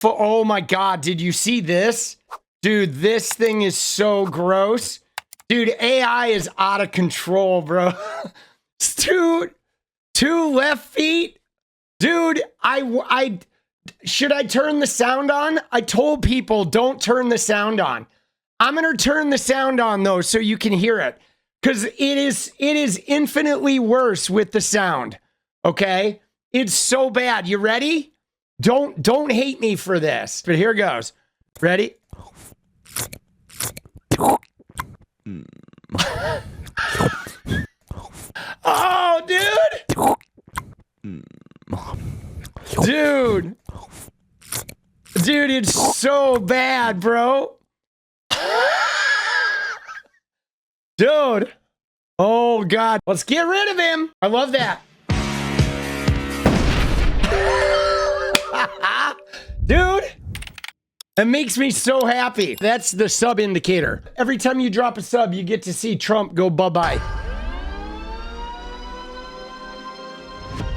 Oh my God, did you see this? Dude, this thing is so gross. Dude, AI is out of control, bro. Dude, two left feet. Dude, should I turn the sound on? I told people don't turn the sound on. I'm going to turn the sound on though so you can hear it, cuz it is infinitely worse with the sound. Okay? It's so bad. You ready? Don't hate me for this. But here goes. Ready? Oh, dude. Dude, it's so bad, bro. Dude. Oh, God. Let's get rid of him. I love that. Dude, it makes me so happy. That's the sub indicator. Every time you drop a sub, you get to see Trump go bye-bye.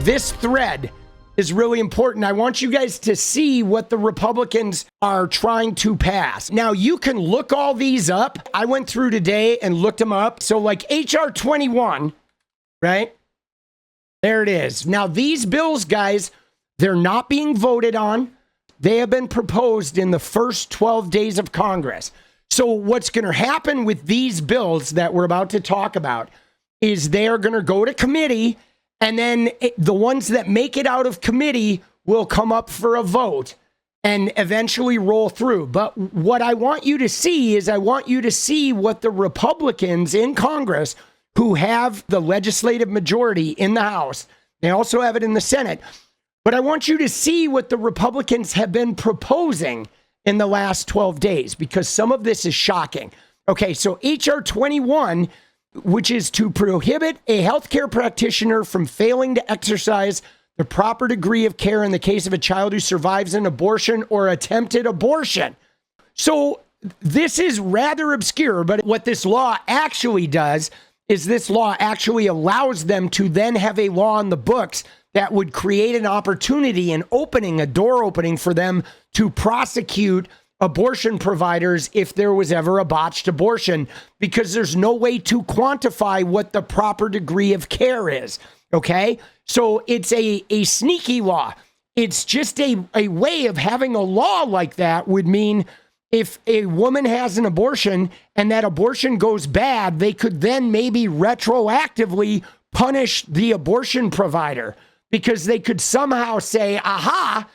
This thread is really important. I want you guys to see what the Republicans are trying to pass. Now, you can look all these up. I went through today and looked them up. So like HR 21, right? There it is. Now, these bills, guys, they're not being voted on. They have been proposed in the first 12 days of Congress. So what's going to happen with these bills that we're about to talk about is they are going to go to committee, and then the ones that make it out of committee will come up for a vote and eventually roll through. But what I want you to see is I want you to see what the Republicans in Congress who have the legislative majority in the House, they also have it in the Senate, but I want you to see what the Republicans have been proposing in the last 12 days, because some of this is shocking. Okay, so HR 21, which is to prohibit a healthcare practitioner from failing to exercise the proper degree of care in the case of a child who survives an abortion or attempted abortion. So this is rather obscure, but what this law actually does is this law actually allows them to then have a law in the books that would create an opportunity and a door opening for them to prosecute abortion providers if there was ever a botched abortion, because there's no way to quantify what the proper degree of care is. Okay? So it's a sneaky law. It's just a way of having a law like that would mean if a woman has an abortion and that abortion goes bad, they could then maybe retroactively punish the abortion provider, because they could somehow say, aha,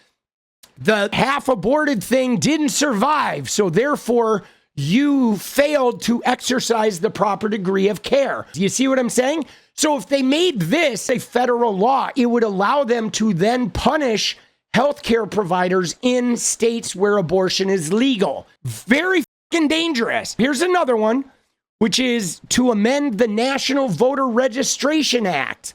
the half-aborted thing didn't survive, so therefore you failed to exercise the proper degree of care. Do you see what I'm saying? So if they made this a federal law, it would allow them to then punish healthcare providers in states where abortion is legal. Very fucking dangerous. Here's another one, which is to amend the National Voter Registration Act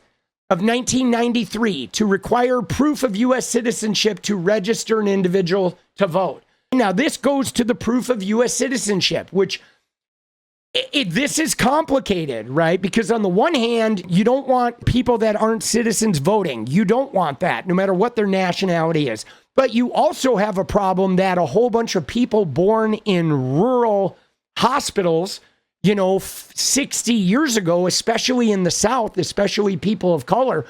of 1993 to require proof of U.S. citizenship to register an individual to vote. Now, this goes to the proof of U.S. citizenship, which this is complicated, right? Because on the one hand, you don't want people that aren't citizens voting. You don't want that, no matter what their nationality is. But you also have a problem that a whole bunch of people born in rural hospitals, 60 years ago, especially in the South, especially people of color,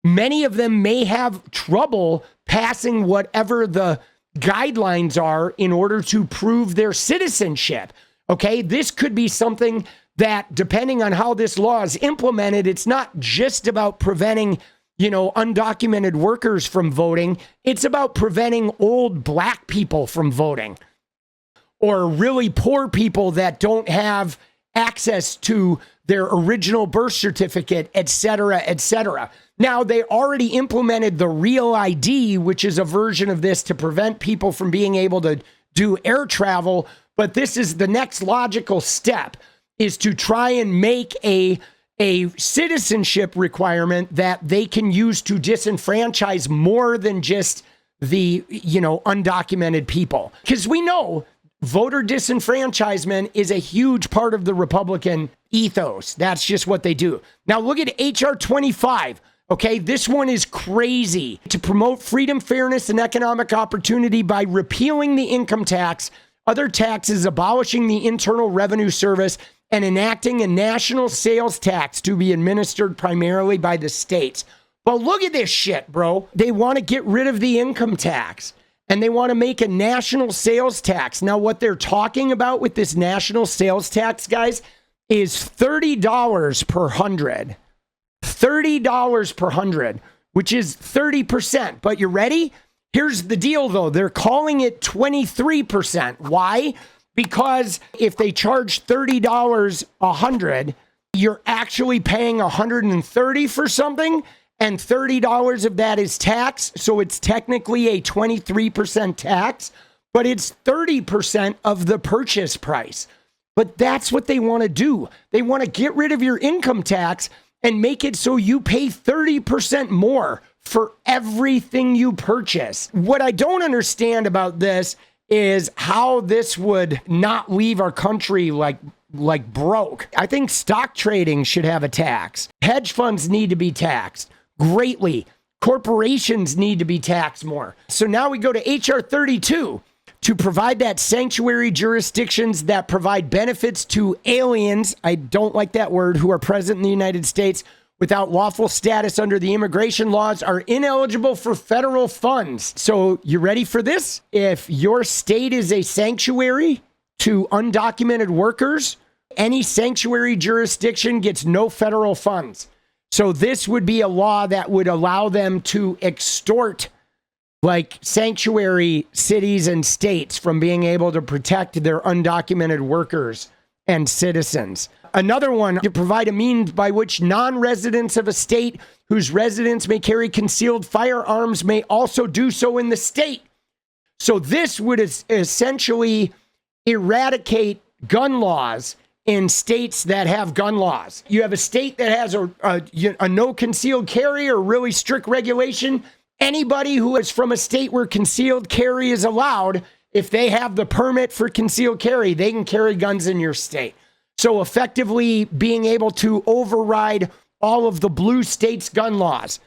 many of them may have trouble passing whatever the guidelines are in order to prove their citizenship. Okay, this could be something that, depending on how this law is implemented, it's not just about preventing, undocumented workers from voting. It's about preventing old black people from voting, or really poor people that don't have access to their original birth certificate, et cetera, et cetera. Now, they already implemented the Real ID, which is a version of this to prevent people from being able to do air travel. But this is the next logical step, is to try and make a citizenship requirement that they can use to disenfranchise more than just the, undocumented people. Because we know voter disenfranchisement is a huge part of the Republican ethos. That's just what they do. Now look at HR 25, Okay, this one is crazy. To promote freedom, fairness, and economic opportunity by repealing the income tax, other taxes, abolishing the Internal Revenue Service, and enacting a national sales tax to be administered primarily by the states. But look at this shit, bro. They want to get rid of the income tax and they want to make a national sales tax. Now, what they're talking about with this national sales tax, guys, is $30 per 100. $30 per 100, which is 30%. But you ready? Here's the deal, though. They're calling it 23%. Why? Because if they charge $30 100, you're actually paying $130 for something, and $30 of that is tax. So it's technically a 23% tax, but it's 30% of the purchase price. But that's what they want to do. They want to get rid of your income tax and make it so you pay 30% more for everything you purchase. What I don't understand about this is how this would not leave our country like broke. I think stock trading should have a tax. Hedge funds need to be taxed greatly. Corporations need to be taxed more. So now we go to HR 32 to provide that sanctuary jurisdictions that provide benefits to aliens, I don't like that word, who are present in the United States without lawful status under the immigration laws are ineligible for federal funds. So you ready for this? If your state is a sanctuary to undocumented workers, any sanctuary jurisdiction gets no federal funds. So this would be a law that would allow them to extort like sanctuary cities and states from being able to protect their undocumented workers and citizens. Another one, to provide a means by which non-residents of a state whose residents may carry concealed firearms may also do so in the state. So this would essentially eradicate gun laws in states that have gun laws. You have a state that has a no concealed carry or really strict regulation. Anybody who is from a state where concealed carry is allowed, if they have the permit for concealed carry, they can carry guns in your state. So effectively being able to override all of the blue states' gun laws.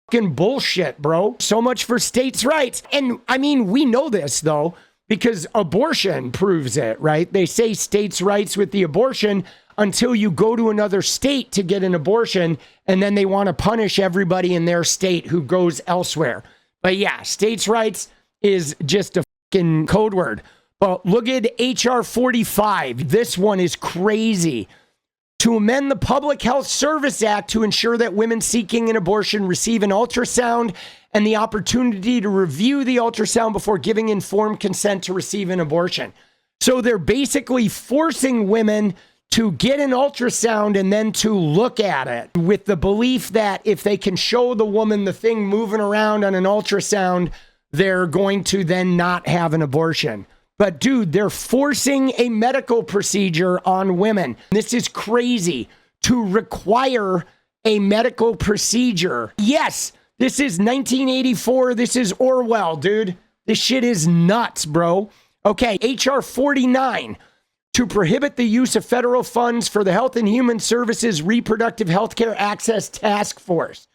Fucking bullshit, bro. So much for states' rights. And I mean, we know this though, because abortion proves it, right? They say states' rights with the abortion until you go to another state to get an abortion, and then they want to punish everybody in their state who goes elsewhere. But yeah, states' rights is just a fucking code word. But look at HR 45. This one is crazy. To amend the Public Health Service Act to ensure that women seeking an abortion receive an ultrasound and the opportunity to review the ultrasound before giving informed consent to receive an abortion. So they're basically forcing women to get an ultrasound and then to look at it with the belief that if they can show the woman the thing moving around on an ultrasound, they're going to then not have an abortion. But dude, they're forcing a medical procedure on women. This is crazy, to require a medical procedure. Yes, this is 1984. This is Orwell, dude. This shit is nuts, bro. Okay, HR 49. To prohibit the use of federal funds for the Health and Human Services Reproductive Healthcare Access Task Force.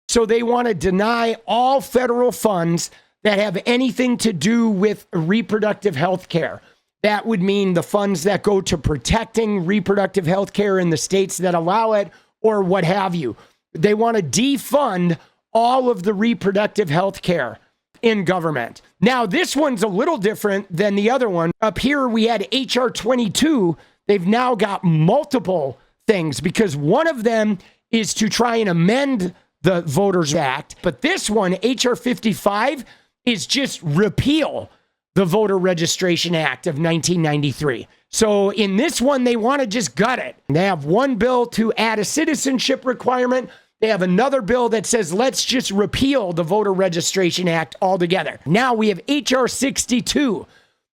So they want to deny all federal funds that have anything to do with reproductive health care. That would mean the funds that go to protecting reproductive health care in the states that allow it, or what have you. They want to defund all of the reproductive health care in government. Now, this one's a little different than the other one. Up here, we had HR 22. They've now got multiple things because one of them is to try and amend the Voters Act. But this one, HR 55, is just repeal the Voter Registration Act of 1993. So in this one, they want to just gut it. They have one bill to add a citizenship requirement. They have another bill that says, let's just repeal the Voter Registration Act altogether. Now we have HR 62,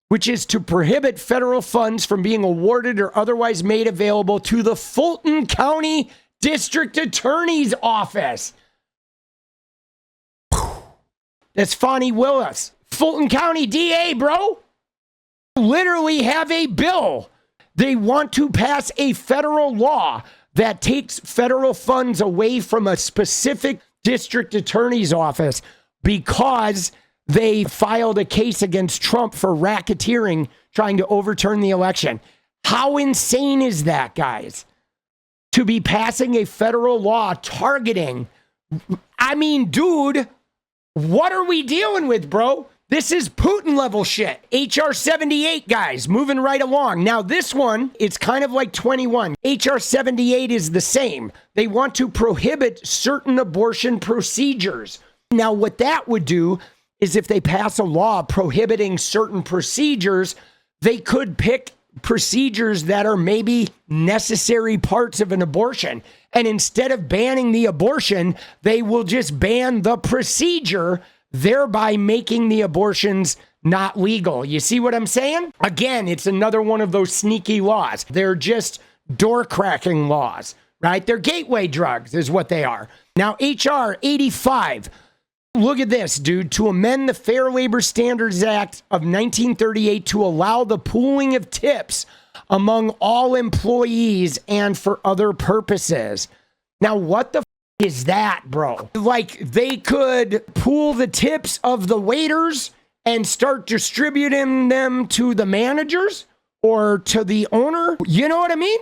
which is to prohibit federal funds from being awarded or otherwise made available to the Fulton County District Attorney's Office. That's Fani Willis. Fulton County DA, bro. Literally have a bill. They want to pass a federal law that takes federal funds away from a specific district attorney's office because they filed a case against Trump for racketeering, trying to overturn the election. How insane is that, guys? To be passing a federal law targeting, I mean, dude, what are we dealing with, bro? This is Putin level shit. HR 78, guys, moving right along. Now, this one, it's kind of like 21. HR 78 is the same. They want to prohibit certain abortion procedures. Now, what that would do is if they pass a law prohibiting certain procedures, they could pick procedures that are maybe necessary parts of an abortion. And instead of banning the abortion, they will just ban the procedure, thereby making the abortions not legal. You see what I'm saying? Again, it's another one of those sneaky laws. They're just door cracking laws, right? They're gateway drugs is what they are. Now, HR 85. Look at this, dude. To amend the Fair Labor Standards Act of 1938 to allow the pooling of tips among all employees and for other purposes. Now, what the is that, bro? Like, they could pool the tips of the waiters and start distributing them to the managers or to the owner. You know what I mean?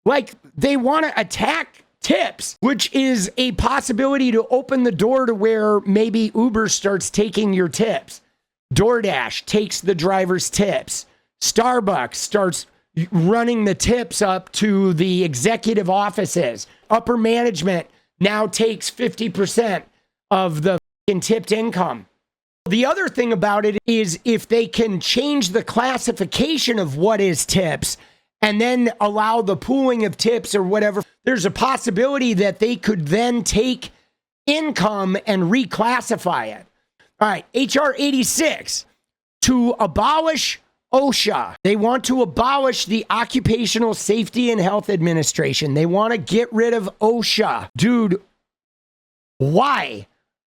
Like, they want to attack tips, which is a possibility to open the door to where maybe Uber starts taking your tips. DoorDash takes the driver's tips. Starbucks starts running the tips up to the executive offices. Upper management now takes 50% of the tipped income. The other thing about it is if they can change the classification of what is tips and then allow the pooling of tips or whatever, there's a possibility that they could then take income and reclassify it. All right, HR 86, to abolish OSHA. They want to abolish the Occupational Safety and Health Administration. They want to get rid of OSHA. Dude, why?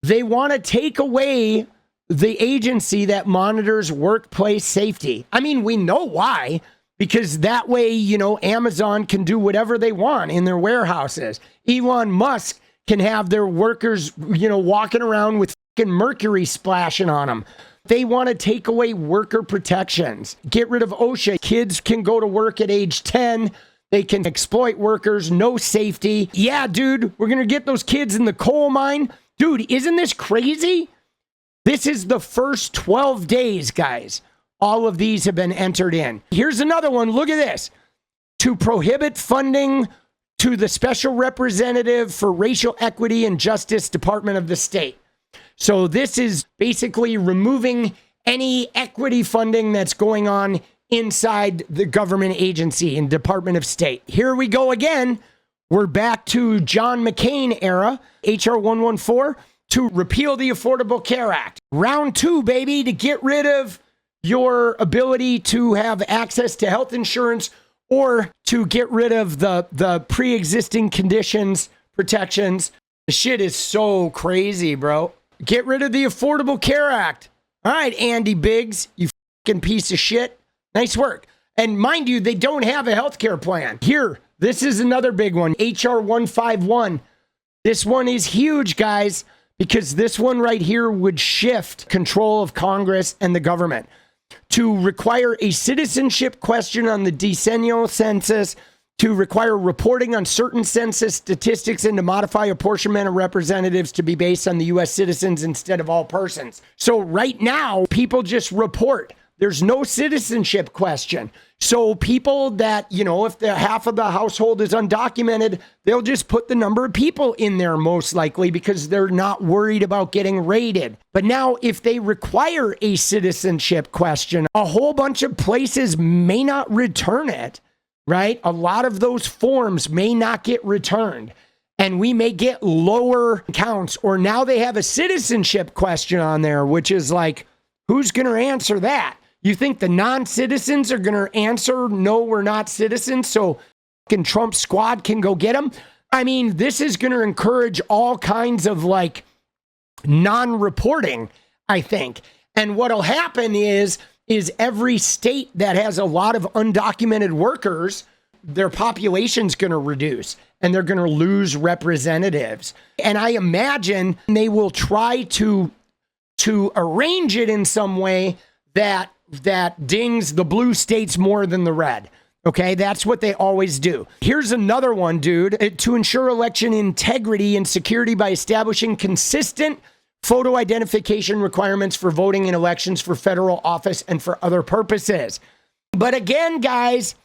They want to take away the agency that monitors workplace safety. I mean, we know why. Because that way, you know, Amazon can do whatever they want in their warehouses. Elon Musk can have their workers, you know, walking around with fucking mercury splashing on them. They want to take away worker protections, get rid of OSHA. Kids can go to work at age 10. They can exploit workers, no safety. Yeah, dude, we're going to get those kids in the coal mine. Dude, isn't this crazy? This is the first 12 days, guys. All of these have been entered in. Here's another one. Look at this. To prohibit funding to the Special Representative for Racial Equity and Justice Department of the State. So this is basically removing any equity funding that's going on inside the government agency and Department of State. Here we go again. We're back to John McCain era. HR 114 to repeal the Affordable Care Act. Round 2, baby, to get rid of your ability to have access to health insurance or to get rid of the pre-existing conditions, protections. The shit is so crazy, bro. Get rid of the Affordable Care Act. All right, Andy Biggs, you fucking piece of shit. Nice work. And mind you, they don't have a healthcare plan. Here, this is another big one. HR 151. This one is huge, guys, because this one right here would shift control of Congress and the government to require a citizenship question on the decennial census, to require reporting on certain census statistics, and to modify apportionment of representatives to be based on the U.S. citizens instead of all persons. So right now, people just report. There's no citizenship question. So people that, you know, if the half of the household is undocumented, they'll just put the number of people in there most likely because they're not worried about getting raided. But now if they require a citizenship question, a whole bunch of places may not return it, right? A lot of those forms may not get returned and we may get lower counts. Or now they have a citizenship question on there, which is like, who's going to answer that? You think the non-citizens are going to answer, no, we're not citizens, so fucking Trump squad can go get them? I mean, this is going to encourage all kinds of like non-reporting, I think. And what'll happen is every state that has a lot of undocumented workers, their population's going to reduce. and they're going to lose representatives. And I imagine they will try to arrange it in some way that dings the blue states more than the red. Okay, that's what they always do. Here's another one, dude. To ensure election integrity and security by establishing consistent photo identification requirements for voting in elections for federal office and for other purposes. But again, guys,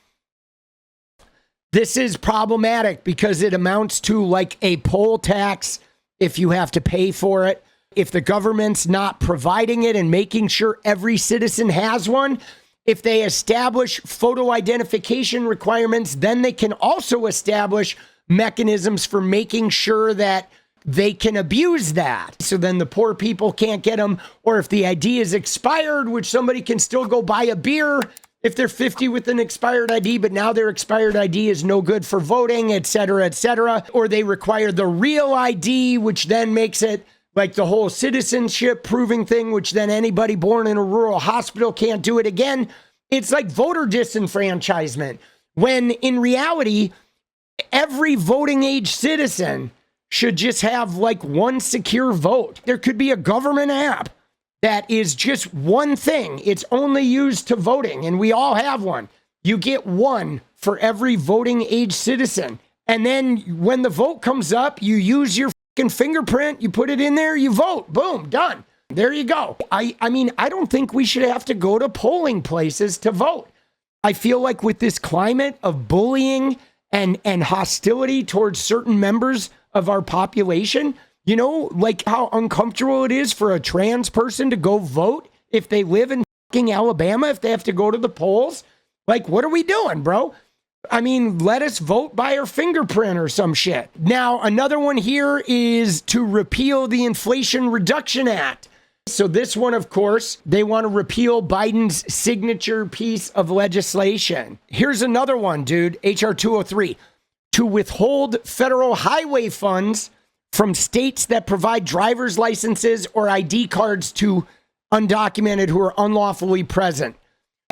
this is problematic because it amounts to like a poll tax if you have to pay for it. If the government's not providing it and making sure every citizen has one, if they establish photo identification requirements, then they can also establish mechanisms for making sure that they can abuse that. So then the poor people can't get them. Or if the ID is expired, which somebody can still go buy a beer if they're 50 with an expired ID, but now their expired ID is no good for voting, et cetera, et cetera. Or they require the real ID, which then makes it like the whole citizenship proving thing, which then anybody born in a rural hospital can't do it again. It's like voter disenfranchisement, when in reality, every voting age citizen should just have like one secure vote. There could be a government app that is just one thing. It's only used to voting, and we all have one. You get one for every voting age citizen. And then when the vote comes up, you use your fingerprint, you put it in there, you vote, boom, done. There you go. I mean, I don't think we should have to go to polling places to vote. I feel like with this climate of bullying and hostility towards certain members of our population, you know, like how uncomfortable it is for a trans person to go vote if they live in fucking Alabama, if they have to go to the polls. Like, what are we doing, bro? I mean, let us vote by our fingerprint or some shit. Now, another one here is to repeal the Inflation Reduction Act. So this one, of course, they want to repeal Biden's signature piece of legislation. Here's another one, dude, H.R. 203, to withhold federal highway funds from states that provide driver's licenses or ID cards to undocumented who are unlawfully present.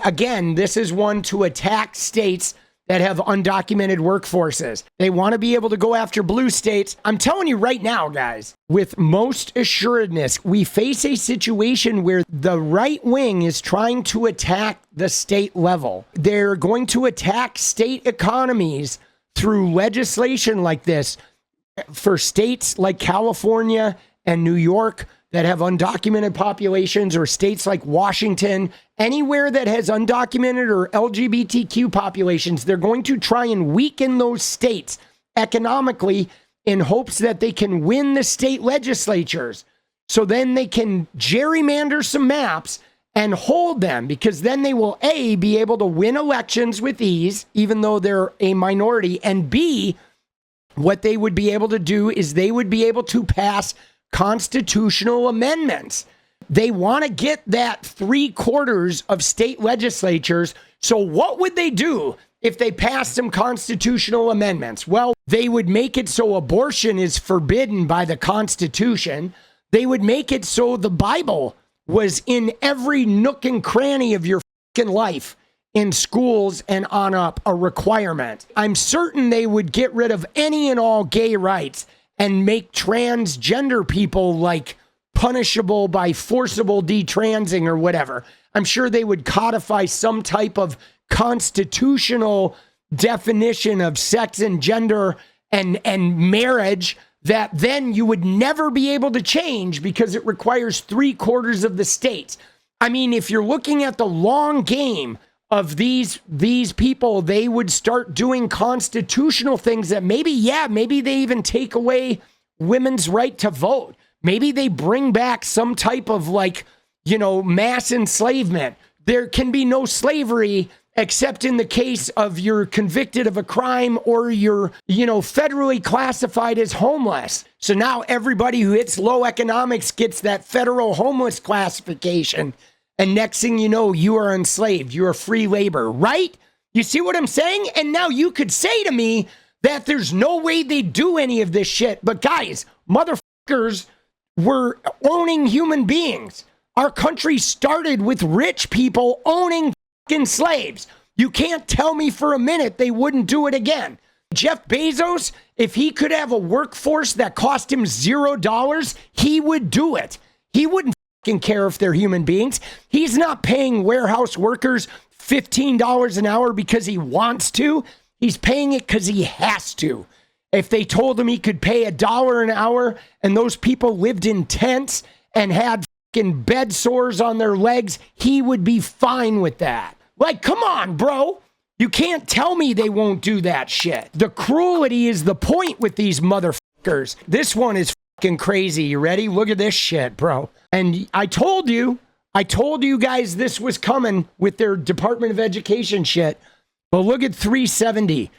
Again, this is one to attack states that have undocumented workforces. They want to be able to go after blue states. I'm telling you right now, guys, with most assuredness, we face a situation where the right wing is trying to attack the state level. They're going to attack state economies through legislation like this for states like California and New York that have undocumented populations, or states like Washington, anywhere that has undocumented or LGBTQ populations. They're going to try and weaken those states economically in hopes that they can win the state legislatures. So then they can gerrymander some maps and hold them, because then they will A, be able to win elections with ease, even though they're a minority, and B, what they would be able to do is they would be able to pass constitutional amendments. They want to get that 3/4 of state legislatures. So what would they do if they passed some constitutional amendments? Well, they would make it so abortion is forbidden by the Constitution. They would make it so the Bible was in every nook and cranny of your fucking life, in schools and on up, a requirement. I'm certain they would get rid of any and all gay rights and make transgender people like punishable by forcible detransing or whatever. I'm sure they would codify some type of constitutional definition of sex and gender and marriage that then you would never be able to change because it requires 3/4 of the states. I mean, if you're looking at the long game of these people, they would start doing constitutional things that maybe they even take away women's right to vote. Maybe they bring back some type of mass enslavement. There can be no slavery except in the case of you're convicted of a crime or you're, federally classified as homeless. So now everybody who hits low economics gets that federal homeless classification. And next thing you know, you are enslaved. You are free labor, right? You see what I'm saying? And now you could say to me that there's no way they do any of this shit. But guys, motherfuckers were owning human beings. Our country started with rich people owning fucking slaves. You can't tell me for a minute they wouldn't do it again. Jeff Bezos, if he could have a workforce that cost him $0, he would do it. He wouldn't fucking care if they're human beings. He's not paying warehouse workers $15 an hour because he wants to. He's paying it because he has to. If they told him he could pay $1 an hour and those people lived in tents and had fucking bed sores on their legs, he would be fine with that. Like, come on, bro. You can't tell me they won't do that shit. The cruelty is the point with these motherfuckers. This one is fucking crazy. You ready? Look at this shit, bro. And I told you guys this was coming with their Department of Education shit. But look at 370.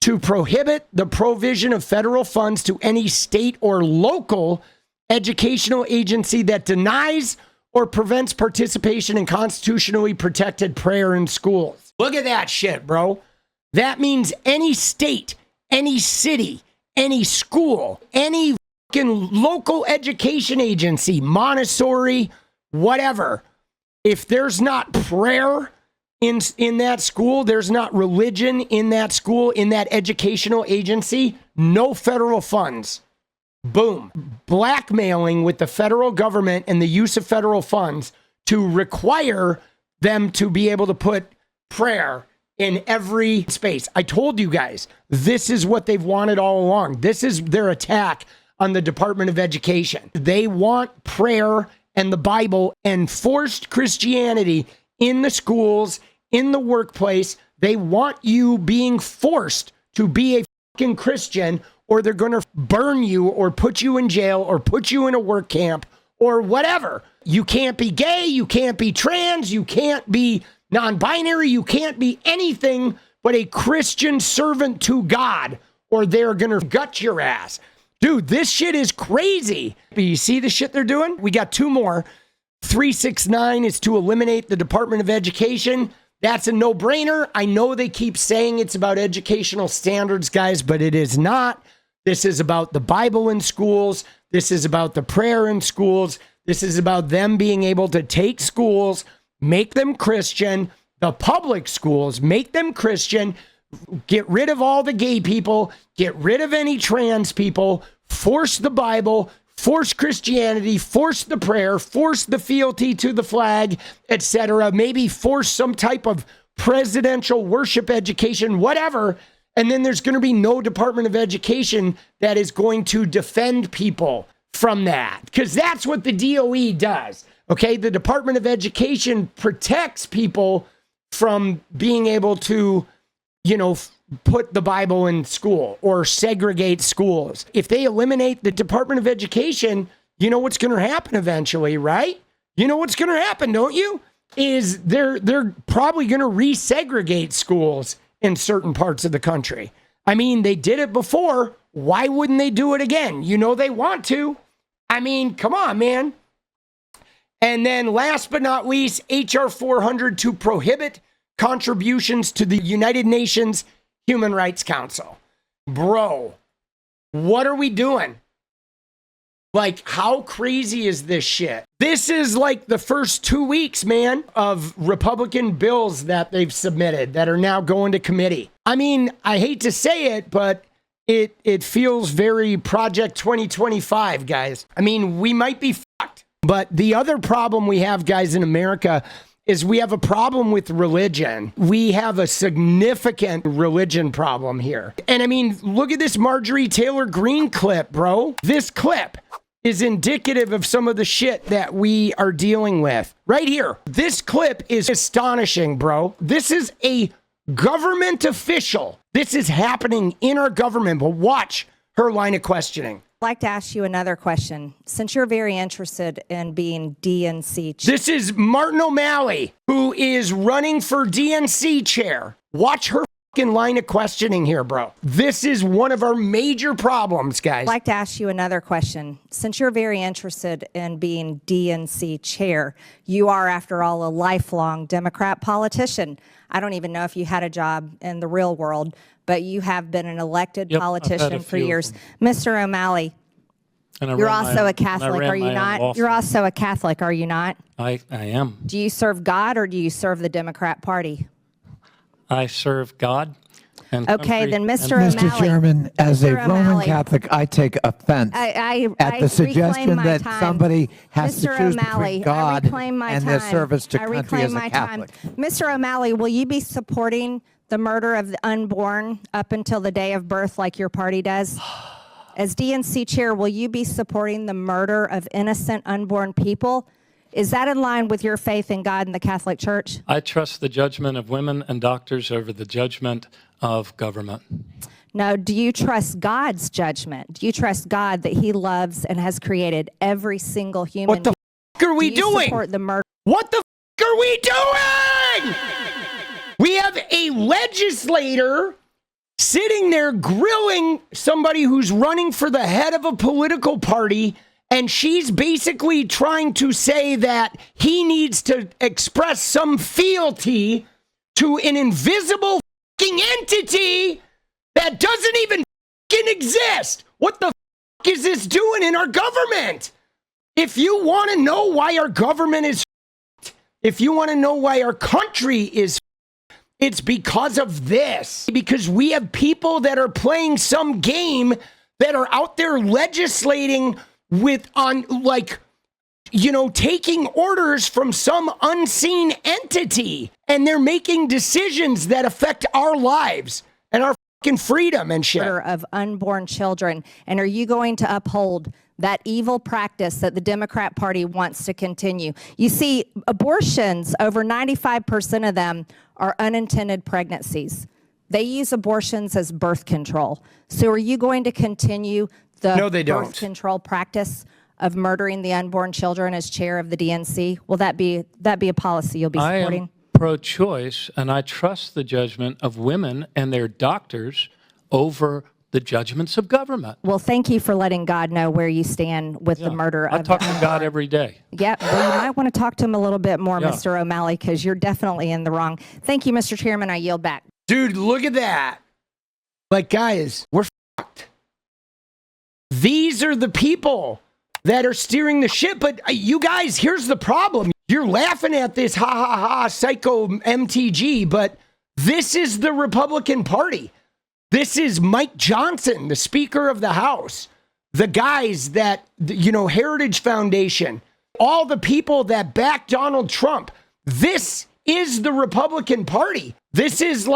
To prohibit the provision of federal funds to any state or local educational agency that denies or prevents participation in constitutionally protected prayer in schools. Look at that shit, bro. That means any state, any city, any school, any fucking local education agency, Montessori, whatever. If there's not prayer in that school, there's not religion in that school, in that educational agency, no federal funds. Boom. Blackmailing with the federal government and the use of federal funds to require them to be able to put prayer in every space. I told you guys, this is what they've wanted all along. This is their attack on the Department of Education. They want prayer and the Bible and forced Christianity in the schools, in the workplace. They want you being forced to be a fucking Christian, or they're going to burn you or put you in jail or put you in a work camp or whatever. You can't be gay. You can't be trans. You can't be non-binary. You can't be anything but a Christian servant to God, or they're going to gut your ass. Dude, this shit is crazy. You see the shit they're doing? We got two more. 369 is to eliminate the Department of Education. That's a no-brainer. I know they keep saying it's about educational standards, guys, but it is not. This is about the Bible in schools. This is about the prayer in schools. This is about them being able to take schools, make them Christian, the public schools, make them Christian, get rid of all the gay people, get rid of any trans people, force the Bible, force Christianity, force the prayer, force the fealty to the flag, etc. Maybe force some type of presidential worship education, whatever. And then there's going to be no Department of Education that is going to defend people from that, because that's what the DOE does. Okay, the Department of Education protects people from being able to, put the Bible in school or segregate schools. If they eliminate the Department of Education, you know what's going to happen eventually, right? You know what's going to happen, don't you? Is they're probably going to resegregate schools in certain parts of the country. I mean, they did it before. Why wouldn't they do it again? You know they want to. I mean, come on, man. And then last but not least, HR 400 to prohibit contributions to the United Nations Human Rights Council. Bro, what are we doing? Like, how crazy is this shit? This is like the first 2 weeks, man, of Republican bills that they've submitted that are now going to committee. I mean, I hate to say it, but it feels very Project 2025, guys. I mean, we might be fucked. But the other problem we have, guys, in America is we have a problem with religion. We have a significant religion problem here. And I mean, look at this Marjorie Taylor Greene clip, bro. This clip is indicative of some of the shit that we are dealing with. Right here. This clip is astonishing, bro. This is a government official. This is happening in our government, but watch her line of questioning. I'd like to ask you another question. Since you're very interested in being DNC chair. This is Martin O'Malley, who is running for DNC chair. Watch her fucking line of questioning here, bro. This is one of our major problems, guys. I'd like to ask you another question. Since you're very interested in being DNC chair, you are, after all, a lifelong Democrat politician. I don't even know if you had a job in the real world, but you have been an elected politician for years. Mr. O'Malley, you're also a Catholic, are you not? You're also a Catholic, are you not? I am. Do you serve God or do you serve the Democrat Party? I serve God. and Okay, country then and- Mr. Mr. O'Malley. Chairman, as a Mr. Roman O'Malley. Catholic, I take offense I at the suggestion reclaim my that time. somebody has Mr. to choose O'Malley, between God I reclaim my and time. their service to I country reclaim as a my Catholic. time. Mr. O'Malley, will you be supporting the murder of the unborn up until the day of birth like your party does? As DNC chair, will you be supporting the murder of innocent unborn people? Is that in line with your faith in God and the Catholic Church? I trust the judgment of women and doctors over the judgment of government. No, do you trust God's judgment? Do you trust God that he loves and has created every single human? What the f*** are we Do you doing? support the murder? What the f*** are we doing? We have a legislator sitting there grilling somebody who's running for the head of a political party, and she's basically trying to say that he needs to express some fealty to an invisible fucking entity that doesn't even fucking exist. What the fuck is this doing in our government? If you want to know why our government is fucked, if you want to know why our country is fucked, it's because of this. Because we have people that are playing some game that are out there legislating with taking orders from some unseen entity, and they're making decisions that affect our lives and our fucking freedom and shit. Of unborn children, and are you going to uphold that evil practice that the Democrat Party wants to continue? You see, abortions, over 95% of them are unintended pregnancies. They use abortions as birth control. So are you going to continue the No, they don't. birth control practice of murdering the unborn children as chair of the DNC? Will that be a policy you'll be I supporting? am pro-choice, and I trust the judgment of women and their doctors over the judgments of government. Well, thank you for letting God know where you stand with the murder I of talk the to unborn. God every day. Yeah, well, you might want to talk to him a little bit more, Yeah. Mr. O'Malley, because you're definitely in the wrong. Thank you, Mr. Chairman. I yield back. Dude, look at that. Like, guys, we're fucked. These are the people that are steering the ship. But you guys, here's the problem. You're laughing at this ha ha ha psycho MTG, but this is the Republican Party. This is Mike Johnson, the Speaker of the House, the guys that, Heritage Foundation, all the people that back Donald Trump. This is the Republican Party. This is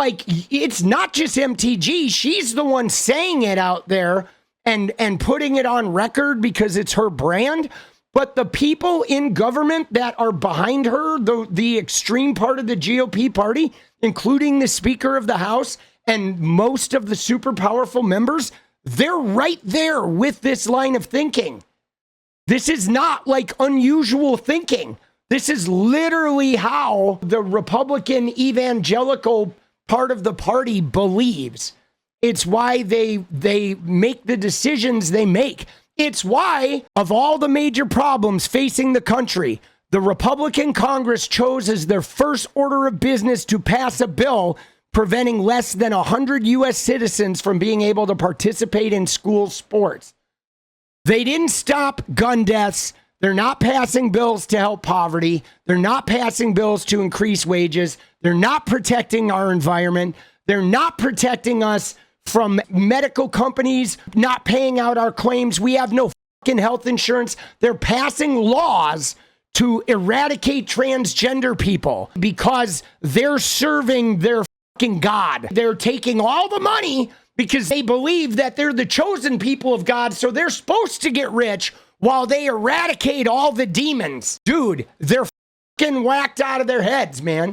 it's not just MTG. She's the one saying it out there and putting it on record because it's her brand. But the people in government that are behind her, the extreme part of the GOP party, including the Speaker of the House and most of the super powerful members, they're right there with this line of thinking. This is not unusual thinking. This is literally how the Republican evangelical part of the party believes. It's why they make the decisions they make. It's why, of all the major problems facing the country, the Republican Congress chose as their first order of business to pass a bill preventing less than 100 U.S. citizens from being able to participate in school sports. They didn't stop gun deaths. They're not passing bills to help poverty. They're not passing bills to increase wages. They're not protecting our environment. They're not protecting us from medical companies not paying out our claims. We have no fucking health insurance. They're passing laws to eradicate transgender people because they're serving their fucking God. They're taking all the money because they believe that they're the chosen people of God, so they're supposed to get rich while they eradicate all the demons. Dude, they're fucking whacked out of their heads, man.